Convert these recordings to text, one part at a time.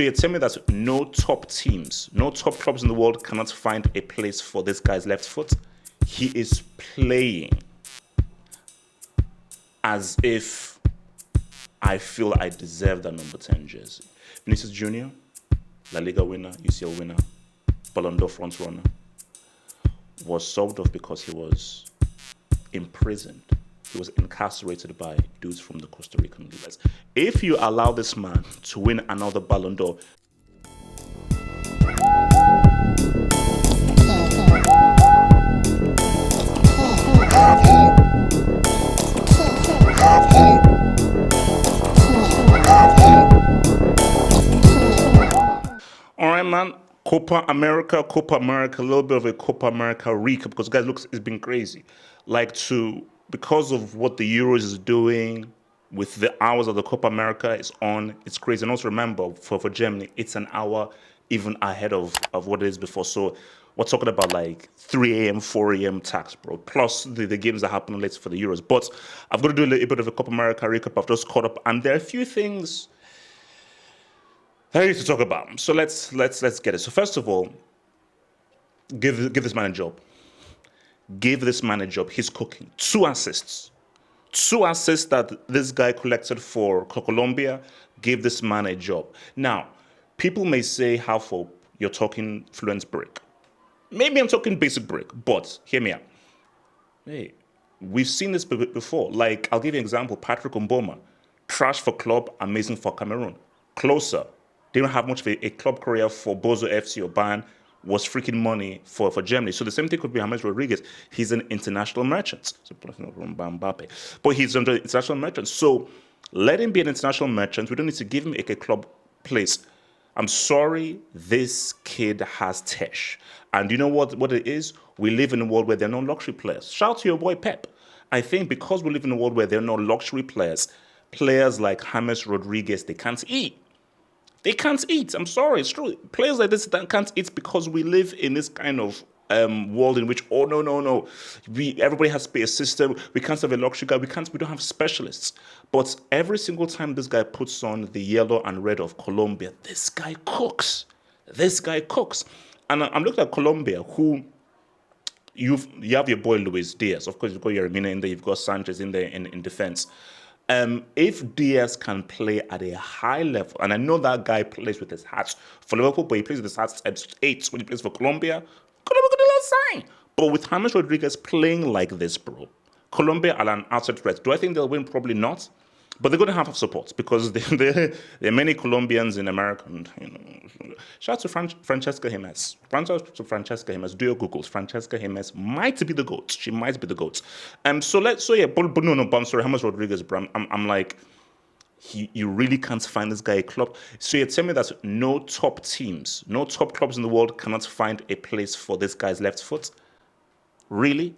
you tell me that no top teams, no top clubs in the world cannot find a place for this guy's left foot? He is playing as if I feel I deserve that number 10 jersey. Vinicius Jr., La Liga winner, UCL winner, Ballon d'Or front runner, was sold off because he was imprisoned. He was incarcerated by dudes from the Costa Rican Ligas. If you allow this man to win another Ballon d'Or, all right, man. Copa America, a little bit of a Copa America recap because guys, look, it's been crazy. Because of what the Euros is doing with the hours of the Copa America is on, it's crazy. And also remember, for Germany, it's an hour even ahead of what it is before. So we're talking about like 3 a.m., 4 a.m. tax, bro, plus the games that happen later for the Euros. But I've got to do a little bit of a Copa America recap. I've just caught up, and there are a few things that I need to talk about. So let's get it. So first of all, give this man a job. Give this man a job. He's cooking. 2 assists. 2 assists that this guy collected for Colombia. Give this man a job. Now, people may say, Halfo, you're talking fluent break. Maybe I'm talking basic break, but hear me out. Hey, we've seen this before. Like, I'll give you an example. Patrick Mboma. Trash for club, amazing for Cameroon. Closer. Didn't have much of a club career for Bozo FC or Bayern, was freaking money for Germany. So the same thing could be James Rodriguez. He's an international merchant. But he's an international merchant. So let him be an international merchant. We don't need to give him a club place. I'm sorry, this kid has tesh. And you know what it is? We live in a world where there are no luxury players. Shout out to your boy Pep. I think because we live in a world where there are no luxury players, players like James Rodriguez, they can't eat. They can't eat. I'm sorry, it's true. Players like this that can't eat because we live in this kind of world in which, no. Everybody has to pay a system. We can't have a luxury guy. We don't have specialists. But every single time this guy puts on the yellow and red of Colombia, this guy cooks. And I'm looking at Colombia, who you have your boy Luis Diaz. Of course, you've got Yermina in there. You've got Sanchez in there in defense. If Diaz can play at a high level, and I know that guy plays with his heart for Liverpool, but he plays with his heart at 8 when he plays for Colombia, Colombia got a little sign. But with James Rodriguez playing like this, bro, Colombia are an outside threat. Do I think they'll win? Probably not. But they're going to have support because there are many Colombians in America. And, shout out to Francesca Jimenez. Do your Googles. Francesca Jimenez might be the GOAT. She might be the GOAT. But I'm sorry, James Rodriguez, bro. I'm like, you really can't find this guy a club. So you're telling me that no top teams, no top clubs in the world cannot find a place for this guy's left foot? Really?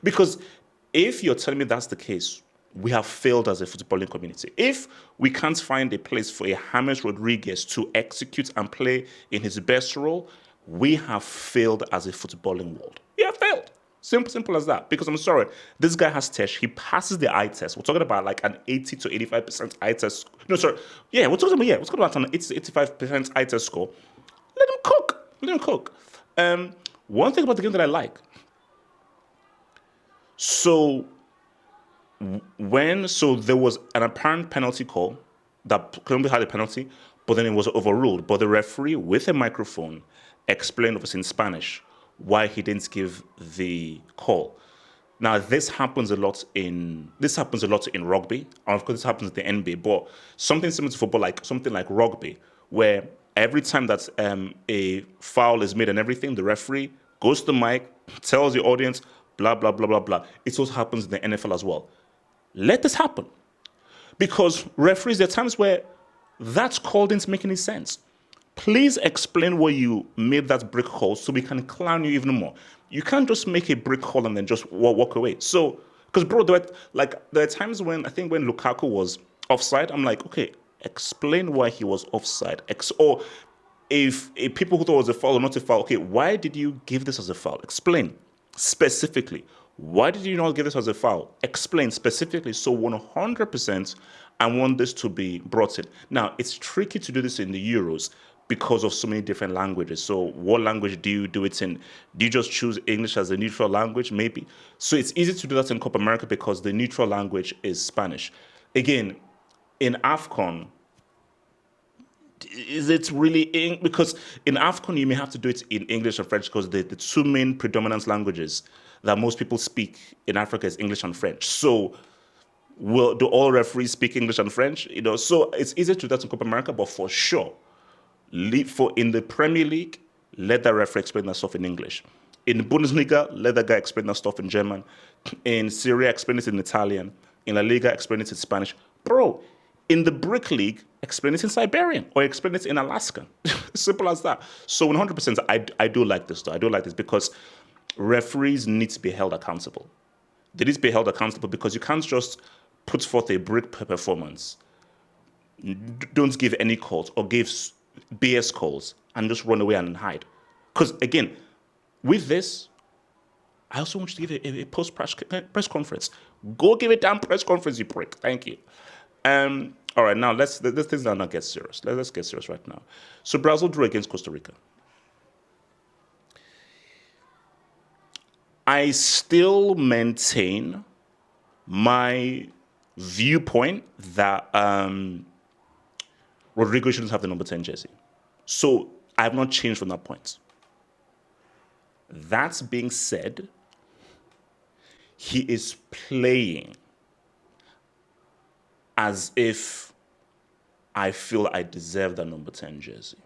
Because if you're telling me that's the case, we have failed as a footballing community. If we can't find a place for a James Rodriguez to execute and play in his best role, we have failed as a footballing world. We have failed. Simple as that. Because I'm sorry, this guy has tesh. He passes the eye test. We're talking about like an 80 to 85% eye test. No, sorry. Yeah, we're talking about an 80 to 85% eye test score. Let him cook. One thing about the game that I like. So there was an apparent penalty call that Colombia had a penalty, but then it was overruled. But the referee, with a microphone, explained, obviously in Spanish, why he didn't give the call. Now, this happens a lot in rugby, and of course, this happens in the NBA. But something similar to football, like something like rugby, where every time that a foul is made and everything, the referee goes to the mic, tells the audience, blah blah blah blah blah. It also happens in the NFL as well. Let this happen. Because referees, there are times where that call didn't make any sense. Please explain why you made that break call so we can clown you even more. You can't just make a break call and then just walk away. So, because bro, there are times when Lukaku was offside, I'm like, okay, explain why he was offside. Or if people who thought it was a foul or not a foul, okay, why did you give this as a foul? Explain specifically. Why did you not give this as a foul? Explain specifically so 100% I want this to be brought in. Now, it's tricky to do this in the Euros because of so many different languages. So what language do you do it in? Do you just choose English as a neutral language? Maybe. So it's easy to do that in Copa America because the neutral language is Spanish. Again, in AFCON, is it really because in AFCON you may have to do it in English and French because the two main predominant languages that most people speak in Africa is English and French. So do all referees speak English and French? So it's easier to do that in Copa America, but for sure, in the Premier League, let the referee explain that stuff in English. In the Bundesliga, let the guy explain that stuff in German. In Serie, explain it in Italian. In La Liga, explain it in Spanish. Bro, in the Brick League, explain it in Siberian or explain it in Alaskan. Simple as that. So 100%, I do like this, though. I do like this because referees need to be held accountable. They need to be held accountable because you can't just put forth a brick performance, don't give any calls or give BS calls and just run away and hide. Because again, with this, I also want you to give a post-press conference. Go give a damn press conference, you prick. Thank you. All right, now let's not get serious. Let's get serious right now. So Brazil drew against Costa Rica. I still maintain my viewpoint that Rodrygo shouldn't have the number 10 jersey. So I have not changed from that point. That being said, he is playing as if I feel I deserve that number 10 jersey.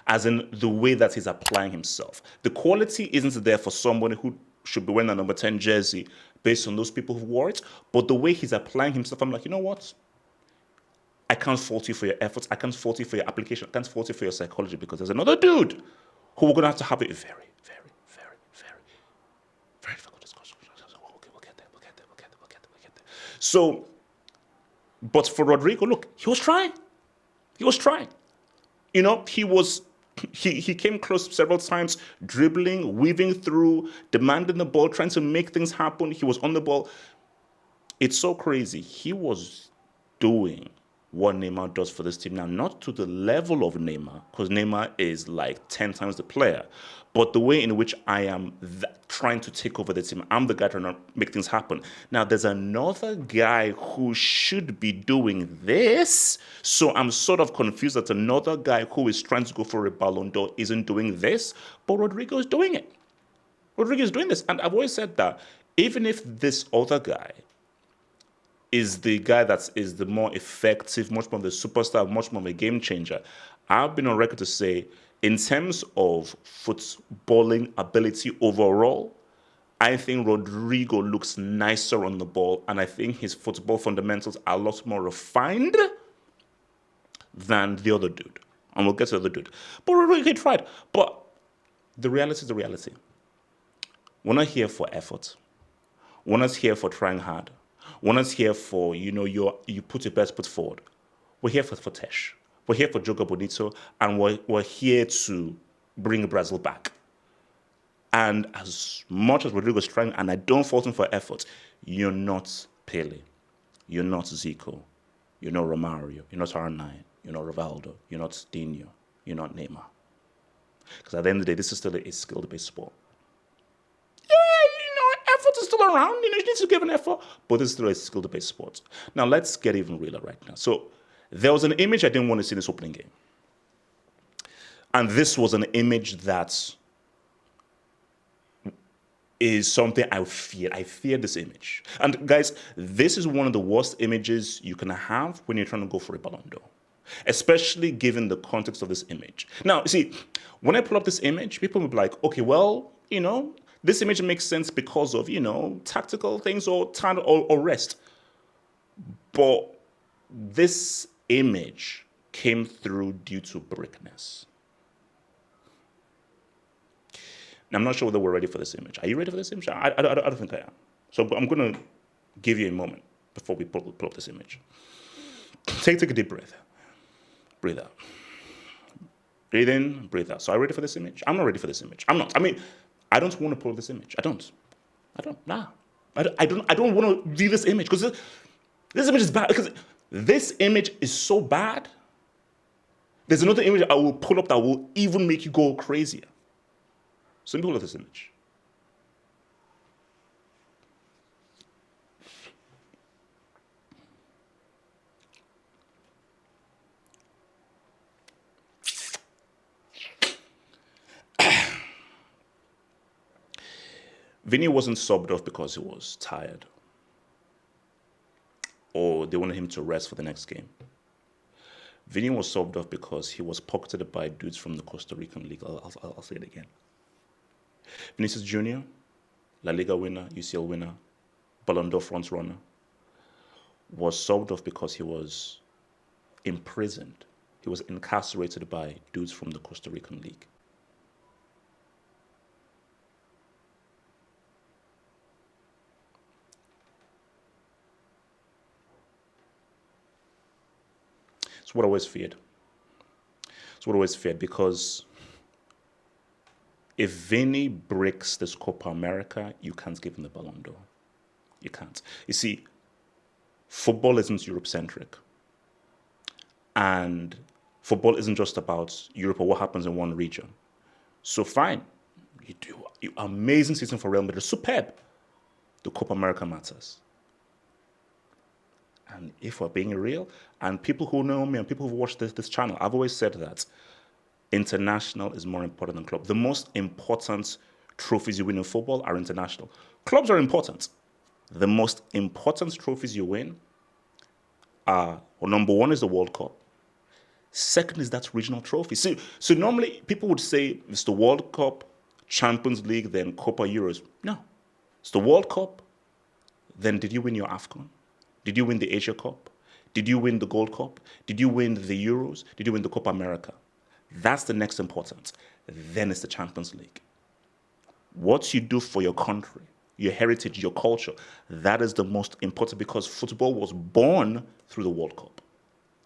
As in the way that he's applying himself. The quality isn't there for somebody who should be wearing a number 10 jersey based on those people who wore it, but the way he's applying himself, I'm like, you know what? I can't fault you for your efforts. I can't fault you for your application. I can't fault you for your psychology because there's another dude who we're going to have a very, very, very, very, very difficult discussion. Okay, we'll get there. So, but for Rodrygo, look, he was trying. He came close several times, dribbling, weaving through, demanding the ball, trying to make things happen. He was on the ball. It's so crazy. He was doing what Neymar does for this team now, not to the level of Neymar, because Neymar is like 10 times the player, but the way in which I am trying to take over the team. I'm the guy trying to make things happen. Now, there's another guy who should be doing this, so I'm sort of confused that another guy who is trying to go for a Ballon d'Or isn't doing this, but Rodrygo is doing it. Rodrygo is doing this, and I've always said that even if this other guy is the guy that is the more effective, much more of the superstar, much more of a game changer, I've been on record to say, in terms of footballing ability overall, I think Rodrygo looks nicer on the ball, and I think his football fundamentals are a lot more refined than the other dude. And we'll get to the other dude. But Rodrygo tried. But the reality is the reality. We're not here for effort. We're not here for trying hard. We're not here for, you put your best foot forward. We're here for Tesh. We're here for Jogo Bonito, and we're here to bring Brazil back. And as much as Rodrygo's trying, and I don't fault him for effort, you're not Pele. You're not Zico. You're not Romario. You're not R9. You're not Rivaldo. You're not Dino. You're not Neymar. Because at the end of the day, this is still a skill-based sport. Effort is still around. You need to give an effort, but it's still a skill-based sport. Now, let's get even realer right now. So, there was an image I didn't want to see in this opening game. And this was an image that is something I feared. I feared this image. And guys, this is one of the worst images you can have when you're trying to go for a Ballon d'Or, especially given the context of this image. Now, you see, when I pull up this image, people will be like, okay, well, this image makes sense because of, tactical things or time or rest. But this image came through due to brickness. Now, I'm not sure whether we're ready for this image. Are you ready for this image? I don't think I am. So I'm going to give you a moment before we pull up this image. Take a deep breath. Breathe out. Breathe in, breathe out. So are you ready for this image? I'm not ready for this image. I'm not. I don't want to pull up this image. I don't. Nah. I don't want to view this image because This image is bad because this image is so bad. There's another image I will pull up that will even make you go crazier. So let me pull up this image. Vini wasn't subbed off because he was tired or they wanted him to rest for the next game. Vini was subbed off because he was pocketed by dudes from the Costa Rican League. I'll say it again. Vinicius Jr., La Liga winner, UCL winner, Ballon d'Or front runner, was subbed off because he was imprisoned. He was incarcerated by dudes from the Costa Rican League. It's what I always feared. It's what I always feared because if Vini breaks this Copa America, you can't give him the Ballon d'Or. You can't. You see, football isn't Europe-centric. And football isn't just about Europe or what happens in one region. So fine, you do amazing season for Real Madrid, superb. The Copa America matters. And if we're being real, and people who know me and people who've watched this channel, I've always said that international is more important than club. The most important trophies you win in football are international. Clubs are important. The most important trophies you win are, well, number one is the World Cup. Second is that regional trophy. So normally people would say it's the World Cup, Champions League, then Copa Euros. No, it's the World Cup. Then did you win your AFCON? Did you win the Asia Cup? Did you win the Gold Cup? Did you win the Euros? Did you win the Copa America? That's the next important. Then it's the Champions League. What you do for your country, your heritage, your culture, that is the most important because football was born through the World Cup.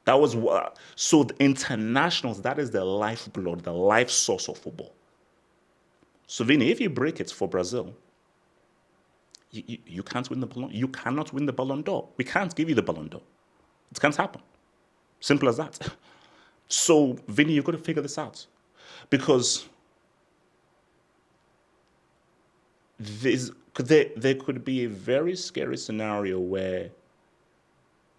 That was what, so the internationals, that is the lifeblood, the life source of football. So Vini, if you break it for Brazil, you can't win the Ballon. You cannot win the Ballon d'Or. We can't give you the Ballon d'Or. It can't happen. Simple as that. So, Vini, you've got to figure this out. Because there could be a very scary scenario where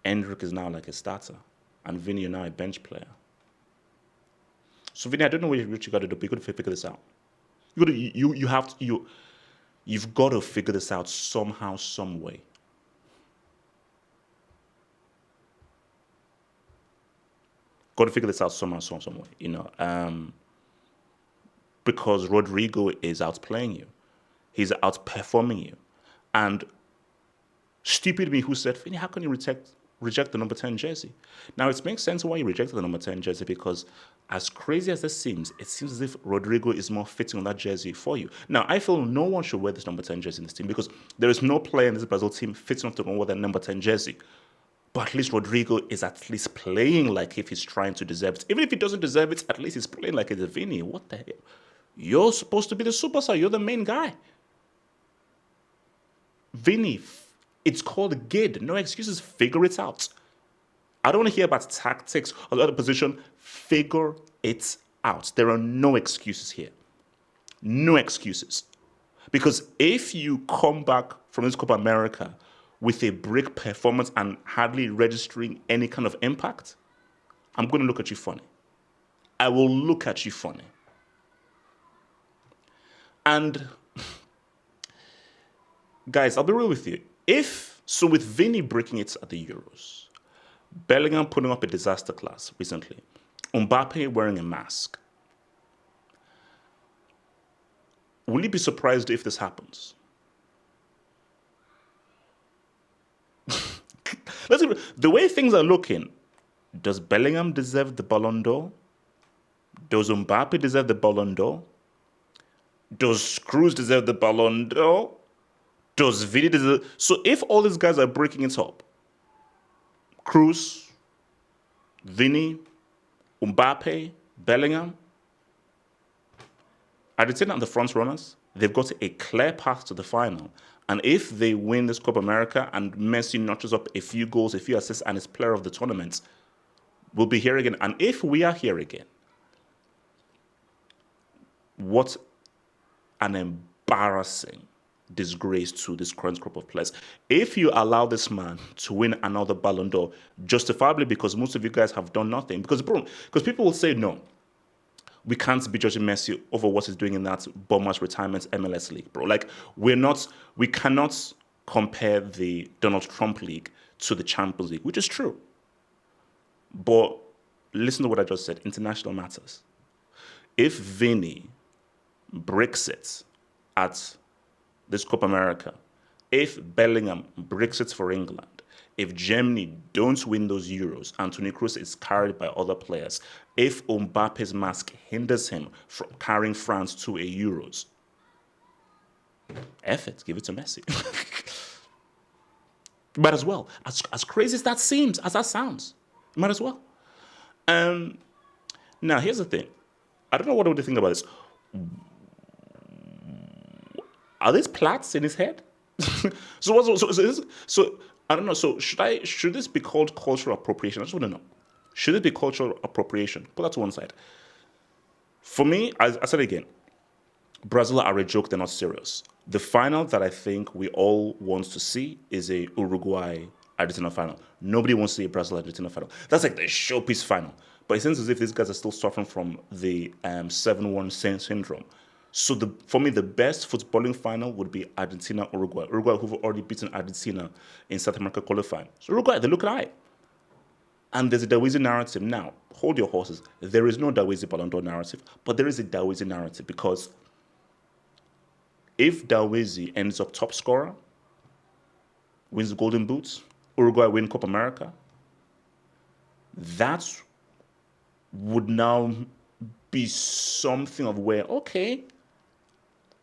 Endrick is now like a starter and Vini, you're now a bench player. So, Vini, I don't know what you got to do, but you've got to figure this out. You've got to figure this out somehow, some way. Got to figure this out somehow, some way. Because Rodrygo is outplaying you, he's outperforming you, and stupid me who said, "Vini, how can you reject the number 10 jersey?" Now it makes sense why you rejected the number 10 jersey because, as crazy as this seems, it seems as if Rodrygo is more fitting on that jersey for you. Now, I feel no one should wear this number 10 jersey in this team because there is no player in this Brazil team fitting enough to wear that number 10 jersey. But at least Rodrygo is at least playing like if he's trying to deserve it. Even if he doesn't deserve it, at least he's playing like it's a Vini. What the hell? You're supposed to be the superstar. You're the main guy. Vini, it's called GID. No excuses. Figure it out. I don't want to hear about tactics or the other position. Figure it out. There are no excuses here. No excuses. Because if you come back from this Copa America with a brick performance and hardly registering any kind of impact, I'm going to look at you funny. I will look at you funny. And guys, I'll be real with you. With Vini breaking it at the Euros, Bellingham putting up a disaster class recently, Mbappe wearing a mask, will you be surprised if this happens? The way things are looking, does Bellingham deserve the Ballon d'Or? Does Mbappe deserve the Ballon d'Or? Does Cruz deserve the Ballon d'Or? Does Vini deserve? So if all these guys are breaking it up, Cruz, Vini, Mbappe, Bellingham, are they not the front runners? They've got a clear path to the final. And if they win this Copa America and Messi notches up a few goals, a few assists, and is player of the tournament, we'll be here again. And if we are here again, what an embarrassing disgrace to this current group of players. If you allow this man to win another Ballon d'Or, justifiably, because most of you guys have done nothing, because people will say, no, we can't be judging Messi over what he's doing in that Bournemouth retirement MLS league, bro. Like, we cannot compare the Donald Trump league to the Champions League, which is true. But listen to what I just said, international matters. If Vini breaks it at this Copa America, if Bellingham breaks it for England, if Germany don't win those Euros, Anthony Cruz is carried by other players, if Mbappe's mask hinders him from carrying France to a Euros, F it, give it to Messi. Might as well. As crazy as that seems, as that sounds, might as well. Now, here's the thing. I don't know what you think about this. Are these plats in his head? So I don't know. So should this be called cultural appropriation? I just want to know. Should it be cultural appropriation? Put that to one side. For me, I said again, Brazil are a joke. They're not serious. The final that I think we all want to see is a Uruguay-Argentina final. Nobody wants to see a Brazil-Argentina final. That's like the showpiece final. But it seems as if these guys are still suffering from the 7-1 syndrome. So for me, the best footballing final would be Argentina-Uruguay. Uruguay, who've already beaten Argentina in South America qualifying. So Uruguay, they look high. And there's a Darwin narrative. Now, hold your horses. There is no Darwin Ballon d'Or narrative, but there is a Darwin narrative because if Darwin ends up top scorer, wins the Golden Boots, Uruguay win Copa America, that would now be something of where, okay,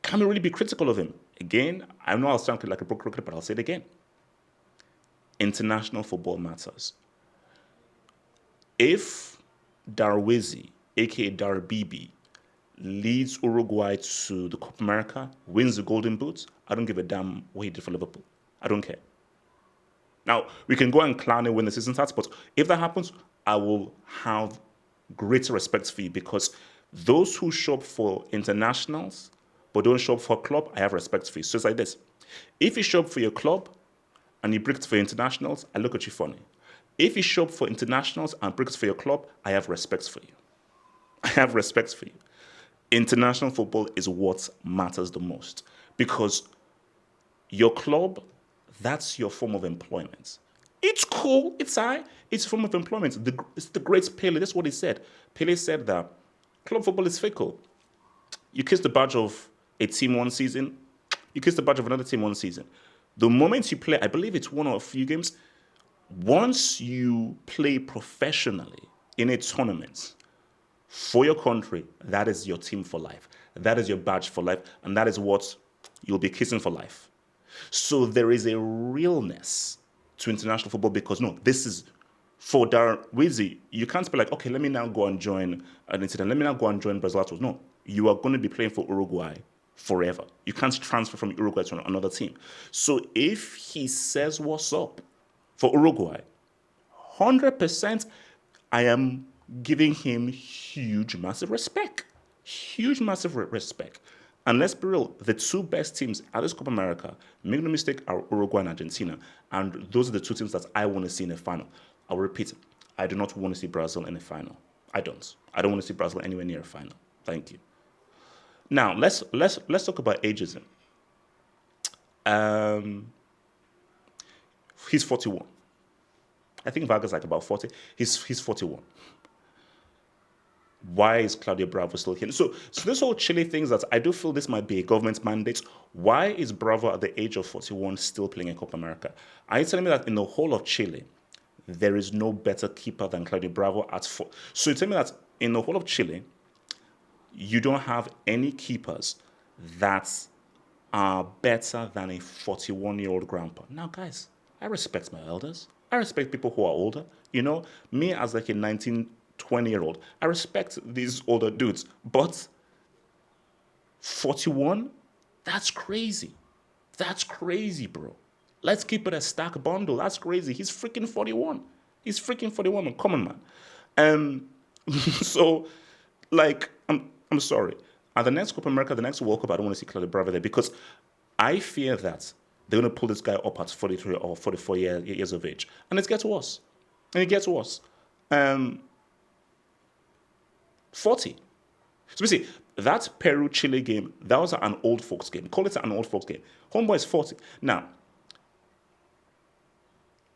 can we really be critical of him? Again, I know I'll sound like a broken record, but I'll say it again. International football matters. If Darwizi, a.k.a. Darbibi, leads Uruguay to the Copa America, wins the Golden Boot, I don't give a damn what he did for Liverpool. I don't care. Now, we can go and clown him when the season starts, but if that happens, I will have greater respect for you because those who show up for internationals but don't show up for a club, I have respect for you. So it's like this. If you show up for your club and you break it for internationals, I look at you funny. If you show up for internationals and break it for your club, I have respect for you. I have respect for you. International football is what matters the most because your club, that's your form of employment. It's cool, it's high, it's a form of employment. It's the great Pele, that's what he said. Pele said that club football is fickle. You kiss the badge of a team one season, you kiss the badge of another team one season. The moment you play, I believe it's one or a few games, once you play professionally in a tournament for your country, that is your team for life. That is your badge for life, and that is what you'll be kissing for life. So there is a realness to international football because, no, this is for Darwizi. You can't be like, okay, let me now go and join Argentina. Let me now go and join Brazil. No, you are going to be playing for Uruguay forever. You can't transfer from Uruguay to another team. So if he says what's up for Uruguay, 100% I am giving him huge, massive respect. Huge, massive respect. And let's be real, the two best teams at this Copa America, make no mistake, are Uruguay and Argentina. And those are the two teams that I want to see in a final. I'll repeat, I do not want to see Brazil in a final. I don't. I don't want to see Brazil anywhere near a final. Thank you. Now, let's talk about ageism. He's 41. I think Vargas like about 40. He's 41. Why is Claudio Bravo still here? So this whole Chile things that I do feel this might be a government mandate. Why is Bravo at the age of 41 still playing in Copa America? Are you telling me that in the whole of Chile, there is no better keeper than Claudio Bravo at 4? So you tell me that in the whole of Chile, you don't have any keepers that are better than a 41-year-old grandpa. Now, guys, I respect my elders. I respect people who are older. You know, me as like a 20-year-old, I respect these older dudes. But 41, That's crazy. That's crazy, bro. Let's keep it a stack bundle. That's crazy. He's freaking 41. He's freaking 41, man. Come on, man. So, like, I'm sorry. At the next Copa America, the next World Cup, I don't want to see Claudio Bravo there because I fear that they're going to pull this guy up at 43 or 44 years of age. And it gets worse. And it gets worse. 40. So we see that Peru-Chile game, that was an old folks game. Call it an old folks game. Homeboy is 40. Now,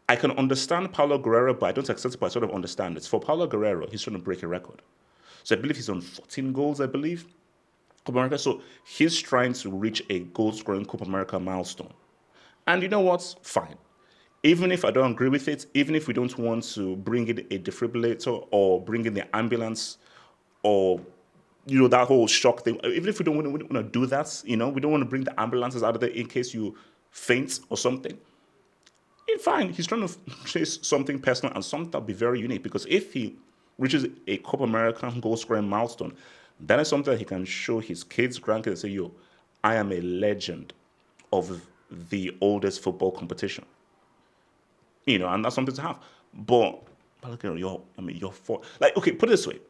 I can understand Paulo Guerrero, but I don't accept it, but I sort of understand it. For Paulo Guerrero, he's trying to break a record. So I believe he's on 14 goals, I believe, Copa America. So he's trying to reach a goal-scoring Copa America milestone. And you know what? Fine. Even if I don't agree with it, even if we don't want to bring in a defibrillator or bring in the ambulance or, that whole shock thing, even if we don't want to do that, we don't want to bring the ambulances out of there in case you faint or something, fine. He's trying to chase something personal and something that'll be very unique because if he reaches a Copa American goal scoring milestone, that is something that he can show his kids, grandkids, and say, yo, I am a legend of the oldest football competition. And that's something to have. But you're for okay, put it this way.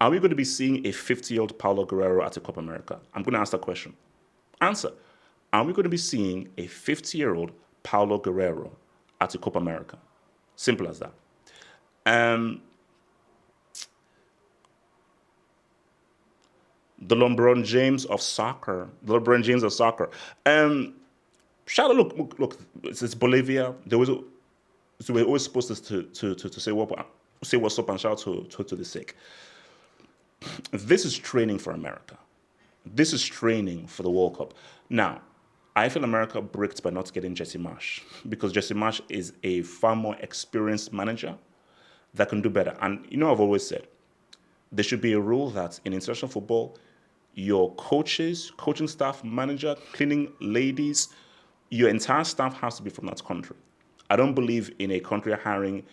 Are we going to be seeing a 50-year-old Paulo Guerrero at a Copa America? I'm going to ask that question. Answer. Are we going to be seeing a 50-year-old Paulo Guerrero at a Copa America? Simple as that. The LeBron James of soccer. Shout out, look, it's Bolivia. So we're always supposed to say what's up and shout out to the sick. This is training for America. This is training for the World Cup. Now, I feel America bricked by not getting Jesse Marsch because Jesse Marsch is a far more experienced manager that can do better. And I've always said there should be a rule that in international football, your coaches, coaching staff, manager, cleaning ladies, your entire staff has to be from that country. I don't believe in a country hiring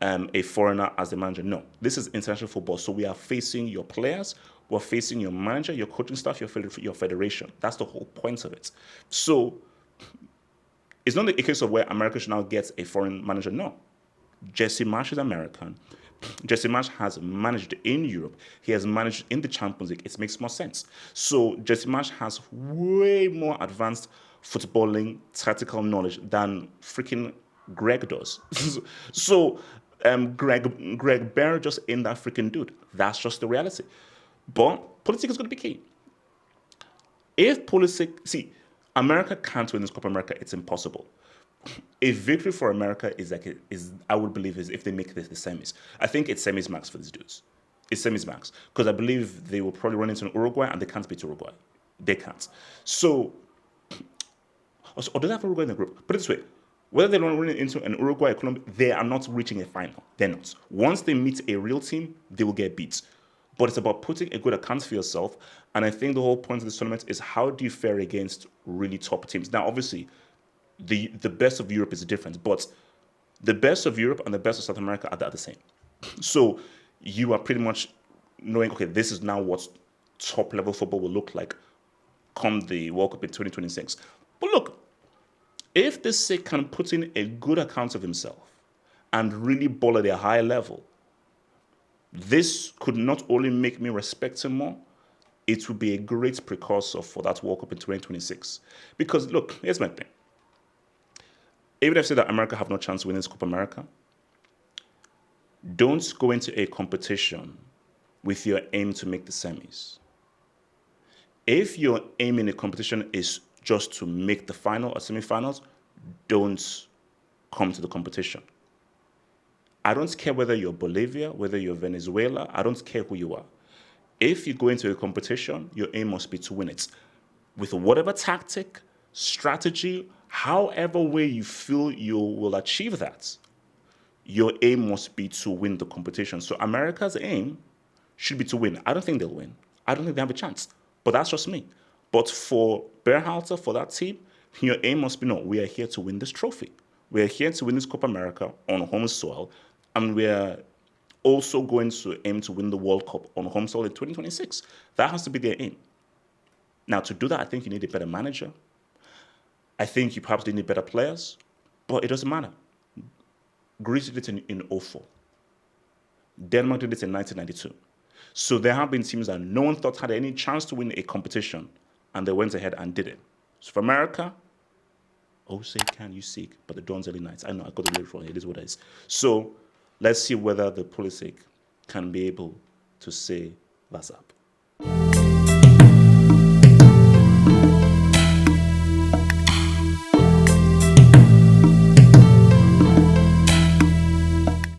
a foreigner as the manager. No, this is international football. So we are facing your players, we're facing your manager, your coaching staff, your federation. That's the whole point of it. So it's not a case of where America should now get a foreign manager. No. Jesse Marsch is American. Jesse Marsch has managed in Europe. He has managed in the Champions League. It makes more sense. So Jesse Marsch has way more advanced footballing tactical knowledge than freaking Greg does. So Greg Bear just ain't that freaking dude. That's just the reality. But politics is going to be key. If politics, America can't win this Copa America. It's impossible. A victory for America I would believe is if they make this the semis. I think it's semis max for these dudes. It's semis max because I believe they will probably run into an Uruguay and they can't beat Uruguay. They can't. So, or do they have Uruguay in the group? Put it this way. Whether they don't run into an Uruguay or Colombia, they are not reaching a final. They're not. Once they meet a real team, they will get beat. But it's about putting a good account for yourself. And I think the whole point of this tournament is how do you fare against really top teams? Now, obviously, the best of Europe is different, but the best of Europe and the best of South America are the same. So you are pretty much knowing, okay, this is now what top level football will look like come the World Cup in 2026. But look, if this sick can put in a good account of himself and really ball at a high level, this could not only make me respect him more, it would be a great precursor for that World Cup in 2026. Because look, here's my thing. Even if I say that America have no chance of winning this Copa America, don't go into a competition with your aim to make the semis. If your aim in a competition is just to make the final or semifinals, don't come to the competition. I don't care whether you're Bolivia, whether you're Venezuela, I don't care who you are. If you go into a competition, your aim must be to win it. With whatever tactic, strategy, however way you feel you will achieve that, your aim must be to win the competition. So America's aim should be to win. I don't think they'll win. I don't think they have a chance. But that's just me. But for Berhalter, for that team, your aim must be, no, we are here to win this trophy. We are here to win this Copa America on home soil. And we are also going to aim to win the World Cup on home soil in 2026. That has to be their aim. Now, to do that, I think you need a better manager. I think you perhaps need better players, but it doesn't matter. Greece did it in 2004. Denmark did it in 1992. So there have been teams that no one thought had any chance to win a competition, and they went ahead and did it. So for America, oh, say can you seek, but the dawn's early nights. I know, I got the lyrics wrong. It is what it is. So let's see whether the Pulisic can be able to say that's up.